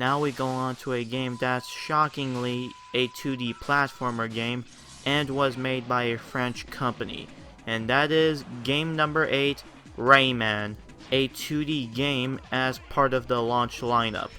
Now we go on to a game that's shockingly a 2D platformer game and was made by a French company, and that is game number 8, Rayman, a 2D game as part of the launch lineup,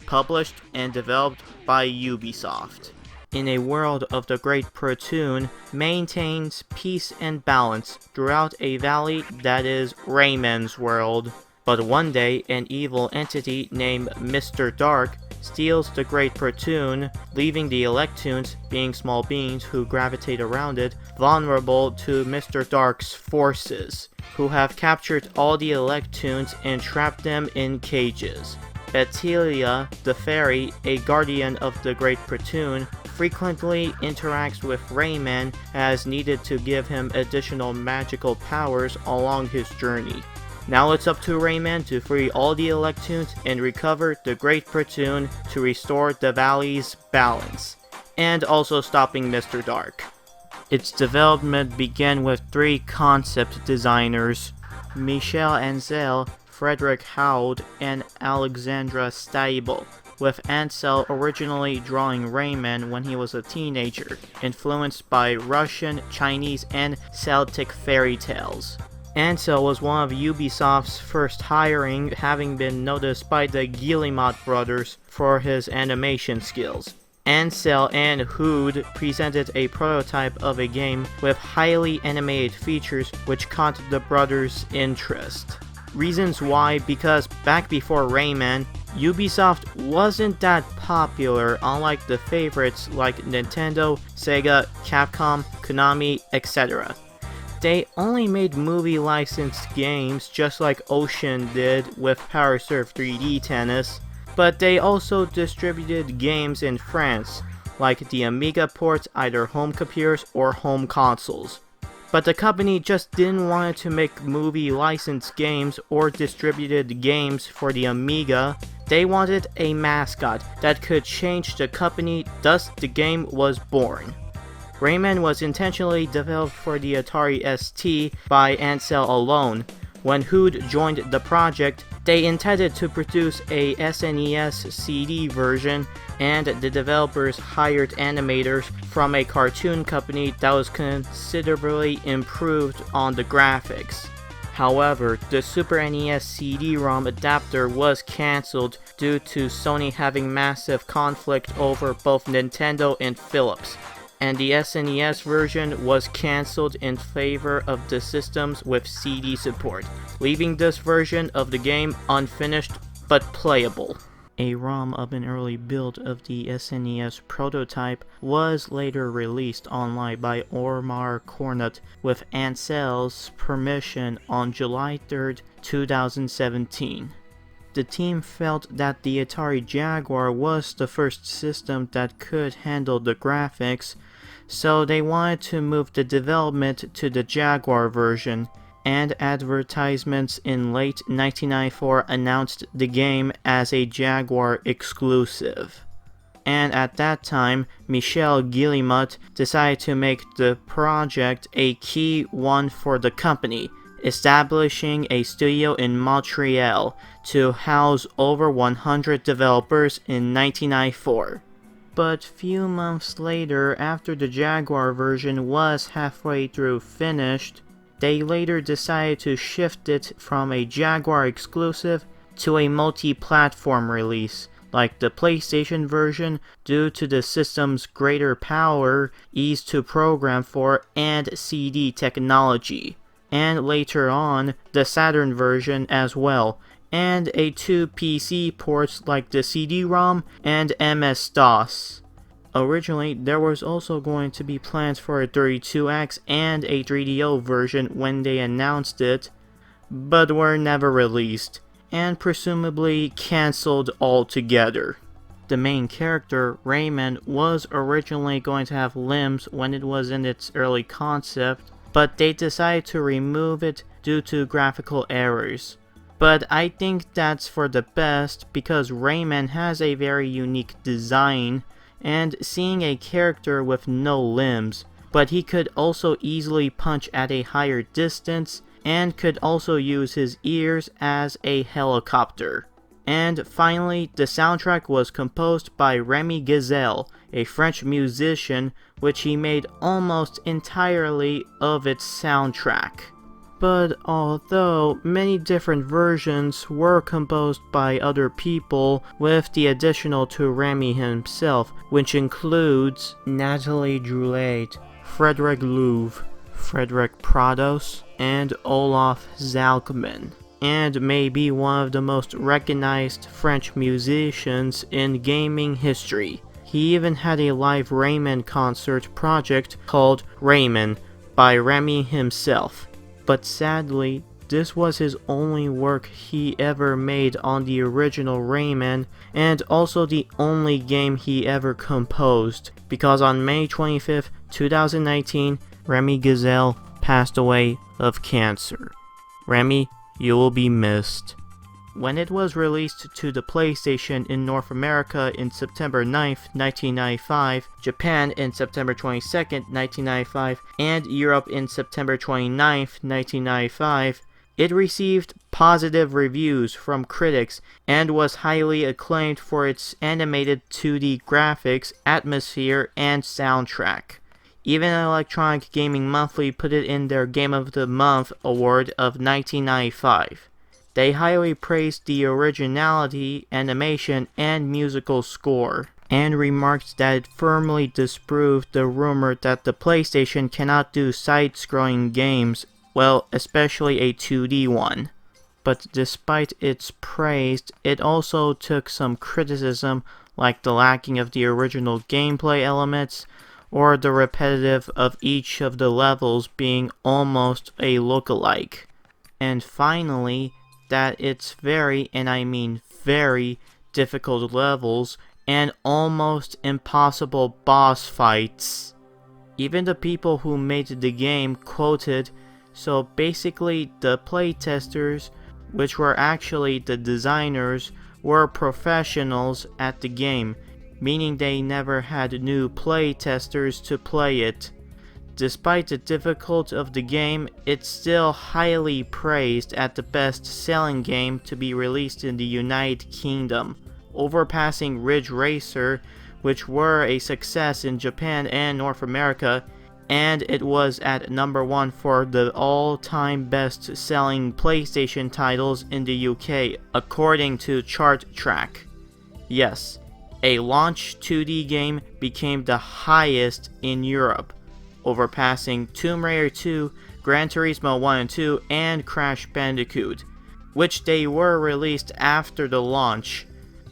published and developed by Ubisoft. In a world of the Great Platoon, maintains peace and balance throughout a valley that is Rayman's world. But one day, an evil entity named Mr. Dark steals the Great Platoon, leaving the Electoons, being small beings who gravitate around it, vulnerable to Mr. Dark's forces, who have captured all the Electoons and trapped them in cages. Betelia, the fairy, a guardian of the Great Platoon, frequently interacts with Rayman as needed to give him additional magical powers along his journey. Now it's up to Rayman to free all the Electoons and recover the Great Platoon to restore the valley's balance, and also stopping Mr. Dark. Its development began with 3 concept designers, Michel Ansel, Frederick Haud, and Alexandra Stable, with Ansel originally drawing Rayman when he was a teenager, influenced by Russian, Chinese, and Celtic fairy tales. Ansel was one of Ubisoft's first hiring, having been noticed by the Guillemot brothers for his animation skills. Ansel and Hood presented a prototype of a game with highly animated features which caught the brothers' interest. Reasons why: because back before Rayman, Ubisoft wasn't that popular, unlike the favorites like Nintendo, Sega, Capcom, Konami, etc. They only made movie-licensed games just like Ocean did with Power Surf 3D Tennis, but they also distributed games in France, like the Amiga ports, either home computers or home consoles. But the company just didn't want to make movie-licensed games or distributed games for the Amiga. They wanted a mascot that could change the company, thus the game was born. Rayman was intentionally developed for the Atari ST by Ansel alone. When Hood joined the project, they intended to produce a SNES CD version, and the developers hired animators from a cartoon company that was considerably improved on the graphics. However, the Super NES CD-ROM adapter was cancelled due to Sony having massive conflict over both Nintendo and Philips, and the SNES version was cancelled in favor of the systems with CD support, leaving this version of the game unfinished but playable. A ROM of an early build of the SNES prototype was later released online by Ormar Cornut with Ansel's permission on July 3, 2017. The team felt that the Atari Jaguar was the first system that could handle the graphics, so they wanted to move the development to the Jaguar version, and advertisements in late 1994 announced the game as a Jaguar exclusive. And at that time, Michel Guillemot decided to make the project a key one for the company, establishing a studio in Montreal to house over 100 developers in 1994. But few months later, after the Jaguar version was halfway through finished, they later decided to shift it from a Jaguar exclusive to a multi-platform release, like the PlayStation version, due to the system's greater power, ease to program for, and CD technology. And later on, the Saturn version as well, and a 2 PC ports like the CD-ROM and MS-DOS. Originally, there was also going to be plans for a 32X and a 3DO version when they announced it, but were never released, and presumably cancelled altogether. The main character, Rayman, was originally going to have limbs when it was in its early concept, but they decided to remove it due to graphical errors. But I think that's for the best, because Rayman has a very unique design, and seeing a character with no limbs, but he could also easily punch at a higher distance, and could also use his ears as a helicopter. And finally, the soundtrack was composed by Rémi Gazel, a French musician, which he made almost entirely of its soundtrack. But although many different versions were composed by other people, with the additional to Rémi himself, which includes Nathalie Drouet, Frédéric Louvre, Frédéric Prados, and Olaf Zalkman, and may be one of the most recognized French musicians in gaming history. He even had a live Rayman concert project called Rayman by Rémi himself. But sadly, this was his only work he ever made on the original Rayman, and also the only game he ever composed, because on May 25th, 2019, Rémi Gazel passed away of cancer. Rémi, you will be missed. When it was released to the PlayStation in North America in September 9th, 1995, Japan in September 22nd, 1995, and Europe in September 29th, 1995, it received positive reviews from critics and was highly acclaimed for its animated 2D graphics, atmosphere, and soundtrack. Even Electronic Gaming Monthly put it in their Game of the Month award of 1995. They highly praised the originality, animation, and musical score, and remarked that it firmly disproved the rumor that the PlayStation cannot do side-scrolling games, well, especially a 2D one. But despite its praise, it also took some criticism, like the lacking of the original gameplay elements, or the repetitive of each of the levels being almost a look-alike. And finally, that it's very, and I mean very, difficult levels and almost impossible boss fights. Even the people who made the game quoted, so basically the playtesters, which were actually the designers, were professionals at the game, meaning they never had new playtesters to play it. Despite the difficulty of the game, it's still highly praised as the best-selling game to be released in the United Kingdom, overpassing Ridge Racer, which were a success in Japan and North America, and it was at number 1 for the all-time best-selling PlayStation titles in the UK, according to Chart Track. Yes, a launch 2D game became the highest in Europe, overpassing Tomb Raider 2, Gran Turismo 1 and 2, and Crash Bandicoot, which they were released after the launch.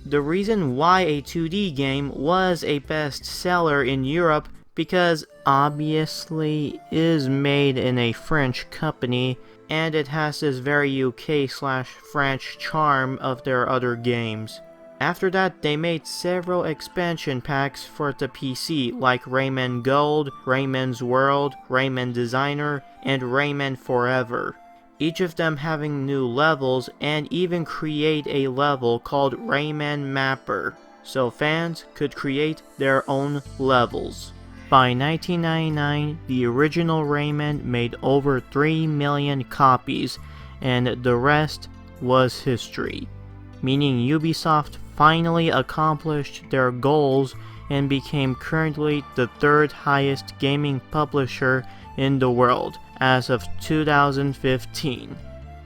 The reason why a 2D game was a bestseller in Europe because obviously it is made in a French company and it has this very UK/French charm of their other games. After that, they made several expansion packs for the PC, like Rayman Gold, Rayman's World, Rayman Designer, and Rayman Forever, each of them having new levels and even create a level called Rayman Mapper, so fans could create their own levels. By 1999, the original Rayman made over 3 million copies, and the rest was history, meaning Ubisoft finally accomplished their goals and became currently the 3rd highest gaming publisher in the world as of 2015.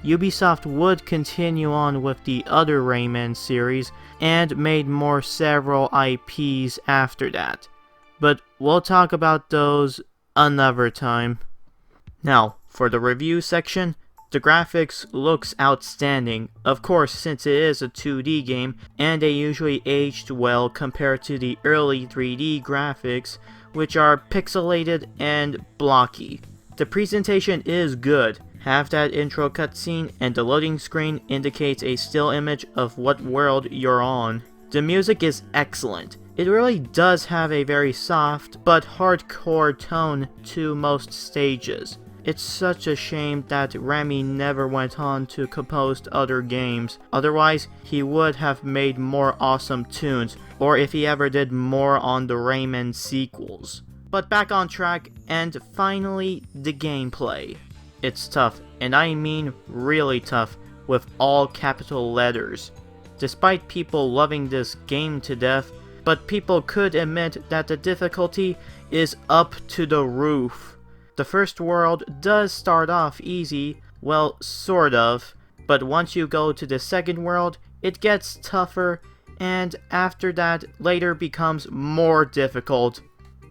Ubisoft would continue on with the other Rayman series and made more several IPs after that, but we'll talk about those another time. Now, for the review section, the graphics looks outstanding, of course since it is a 2D game, and they usually aged well compared to the early 3D graphics, which are pixelated and blocky. The presentation is good. Half that intro cutscene and the loading screen indicates a still image of what world you're on. The music is excellent. It really does have a very soft but hardcore tone to most stages. It's such a shame that Rémi never went on to compose other games, otherwise he would have made more awesome tunes, or if he ever did more on the Rayman sequels. But back on track, and finally, the gameplay. It's tough, and I mean really tough, with all capital letters. despite people loving this game to death, but people could admit that the difficulty is up to the roof. The first world does start off easy, well, sort of, but once you go to the second world, it gets tougher, and after that, later becomes more difficult.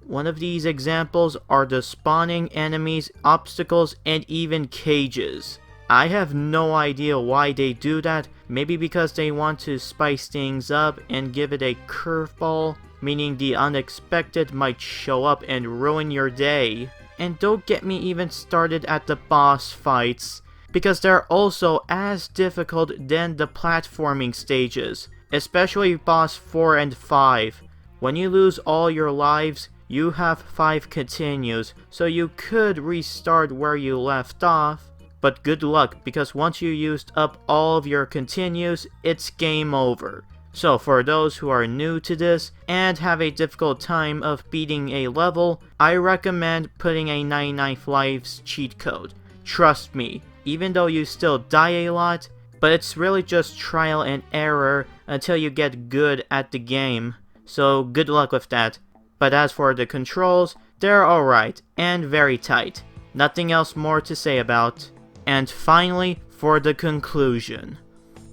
One of these examples are the spawning enemies, obstacles, and even cages. I have no idea why they do that, maybe because they want to spice things up and give it a curveball, meaning the unexpected might show up and ruin your day. And don't get me even started at the boss fights, because they're also as difficult than the platforming stages, especially boss 4 and 5. When you lose all your lives, you have 5 continues, so you could restart where you left off, but good luck, because once you used up all of your continues, it's game over. So for those who are new to this and have a difficult time of beating a level, I recommend putting a 99 lives cheat code. Trust me, even though you still die a lot, but it's really just trial and error until you get good at the game. So good luck with that. But as for the controls, they're alright and very tight. Nothing else more to say about. And finally, for the conclusion.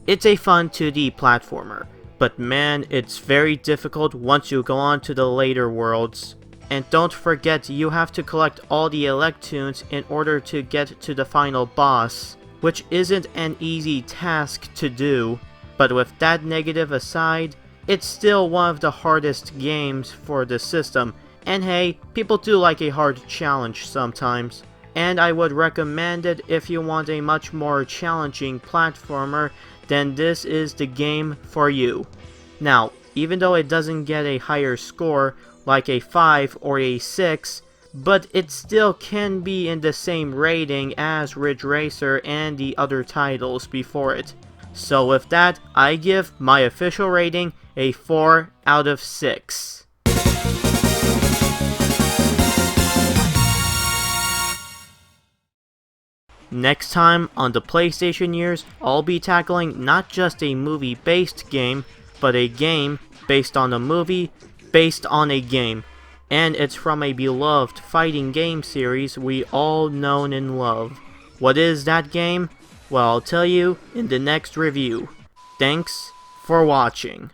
It's a fun 2D platformer, but man, it's very difficult once you go on to the later worlds. And don't forget, you have to collect all the Electoons in order to get to the final boss, which isn't an easy task to do. But with that negative aside, it's still one of the hardest games for the system, and hey, people do like a hard challenge sometimes. And I would recommend it if you want a much more challenging platformer, then this is the game for you. Now, even though it doesn't get a higher score, like a 5 or a 6, but it still can be in the same rating as Ridge Racer and the other titles before it. So with that, I give my official rating a 4 out of 6. Next time on the PlayStation Years, I'll be tackling not just a movie-based game, but a game based on a movie, based on a game. And it's from a beloved fighting game series we all know and love. What is that game? Well, I'll tell you in the next review. Thanks for watching.